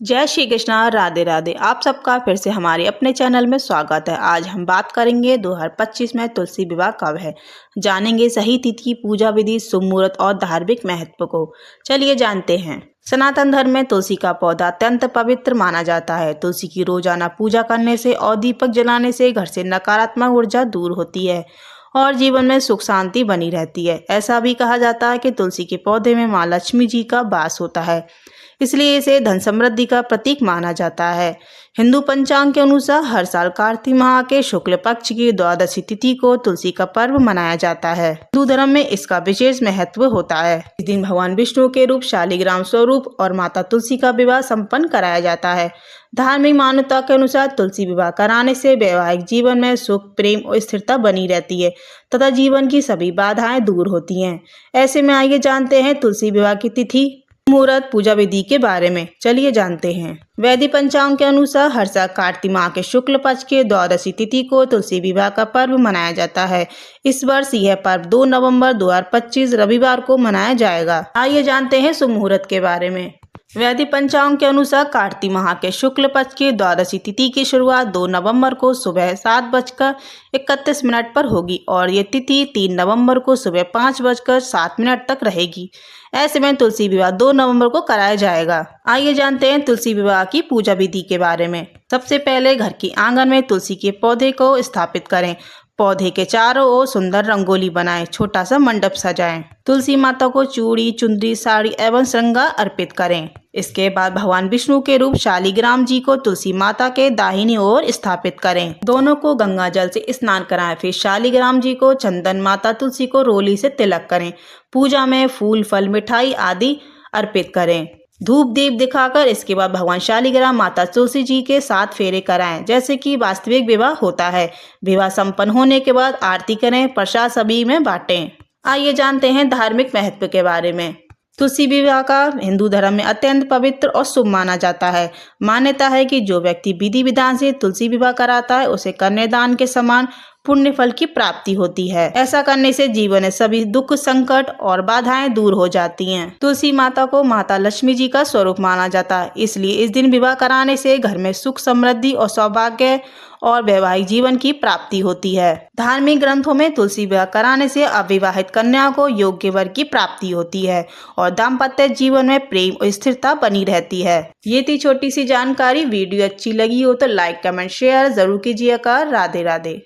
जय श्री कृष्णा, राधे राधे। आप सबका फिर से हमारे अपने चैनल में स्वागत है। आज हम बात करेंगे 2025 में तुलसी विवाह कब है। जानेंगे सही तिथि, पूजा विधि, शुभ मुहूर्त और धार्मिक महत्व को। चलिए जानते हैं। सनातन धर्म में तुलसी का पौधा अत्यंत पवित्र माना जाता है। तुलसी की रोजाना पूजा करने से और दीपक जलाने से घर से नकारात्मक ऊर्जा दूर होती है और जीवन में सुख शांति बनी रहती है। ऐसा भी कहा जाता है कि तुलसी के पौधे में माँ लक्ष्मी जी का वास होता है, इसलिए इसे धन समृद्धि का प्रतीक माना जाता है। हिंदू पंचांग के अनुसार हर साल कार्तिक माह के शुक्ल पक्ष की द्वादशी तिथि को तुलसी का पर्व मनाया जाता है। हिंदू धर्म में इसका विशेष महत्व होता है। इस दिन भगवान विष्णु के रूप शालिग्राम स्वरूप और माता तुलसी का विवाह संपन्न कराया जाता है। धार्मिक मान्यता के अनुसार तुलसी विवाह कराने से वैवाहिक जीवन में सुख, प्रेम और स्थिरता बनी रहती है तथा जीवन की सभी बाधाएं दूर होती हैं। ऐसे में आइए जानते हैं तुलसी विवाह की तिथि, मुहूर्त, पूजा विधि के बारे में। चलिए जानते हैं। वैदिक पंचांग के अनुसार हर साल कार्तिक माह के शुक्ल पक्ष के द्वादशी तिथि को तुलसी विवाह का पर्व मनाया जाता है। इस वर्ष यह पर्व 2 नवंबर 2025 रविवार को मनाया जाएगा। आइए जानते हैं शुभ मुहूर्त के बारे में। वैदिक पंचांग के अनुसार कार्तिक माह के शुक्ल पक्ष की द्वादशी तिथि की शुरुआत 2 नवंबर को सुबह 7:31 पर होगी और ये तिथि 3 नवंबर को सुबह 5:07 तक रहेगी। ऐसे में तुलसी विवाह 2 नवंबर को कराया जाएगा। आइए जानते हैं तुलसी विवाह की पूजा विधि के बारे में। सबसे पहले घर के आंगन में तुलसी के पौधे को स्थापित करें। पौधे के चारों ओर सुंदर रंगोली बनाएं, छोटा सा मंडप सजाएं। तुलसी माता को चूड़ी, चुंदरी, साड़ी एवं श्रृंगार अर्पित करें। इसके बाद भगवान विष्णु के रूप शालिग्राम जी को तुलसी माता के दाहिनी ओर स्थापित करें। दोनों को गंगा जल से स्नान कराएं। फिर शालिग्राम जी को चंदन, माता तुलसी को रोली से तिलक करें। पूजा में फूल, फल, मिठाई आदि अर्पित करें। धूप दीप दिखाकर इसके बाद भगवान शालिग्राम माता तुलसी जी के 7 फेरे कराएं, जैसे कि वास्तविक विवाह होता है। विवाह संपन्न होने के बाद आरती करें, प्रसाद सभी में बांटें। आइए जानते हैं धार्मिक महत्व के बारे में। तुलसी विवाह का हिंदू धर्म में अत्यंत पवित्र और शुभ माना जाता है। मान्यता है कि जो व्यक्ति विधि विधान से तुलसी विवाह कराता है उसे कन्यादान के समान पुण्य फल की प्राप्ति होती है। ऐसा करने से जीवन में सभी दुख, संकट और बाधाएं दूर हो जाती हैं। तुलसी माता को माता लक्ष्मी जी का स्वरूप माना जाता है, इसलिए इस दिन विवाह कराने से घर में सुख, समृद्धि और सौभाग्य और वैवाहिक जीवन की प्राप्ति होती है। धार्मिक ग्रंथों में तुलसी विवाह कराने से अविवाहित कन्या को योग्य वर की प्राप्ति होती है और दाम्पत्य जीवन में प्रेम और स्थिरता बनी रहती है। ये थी छोटी सी जानकारी। वीडियो अच्छी लगी हो तो लाइक, कमेंट, शेयर जरूर कीजिएगा। राधे राधे।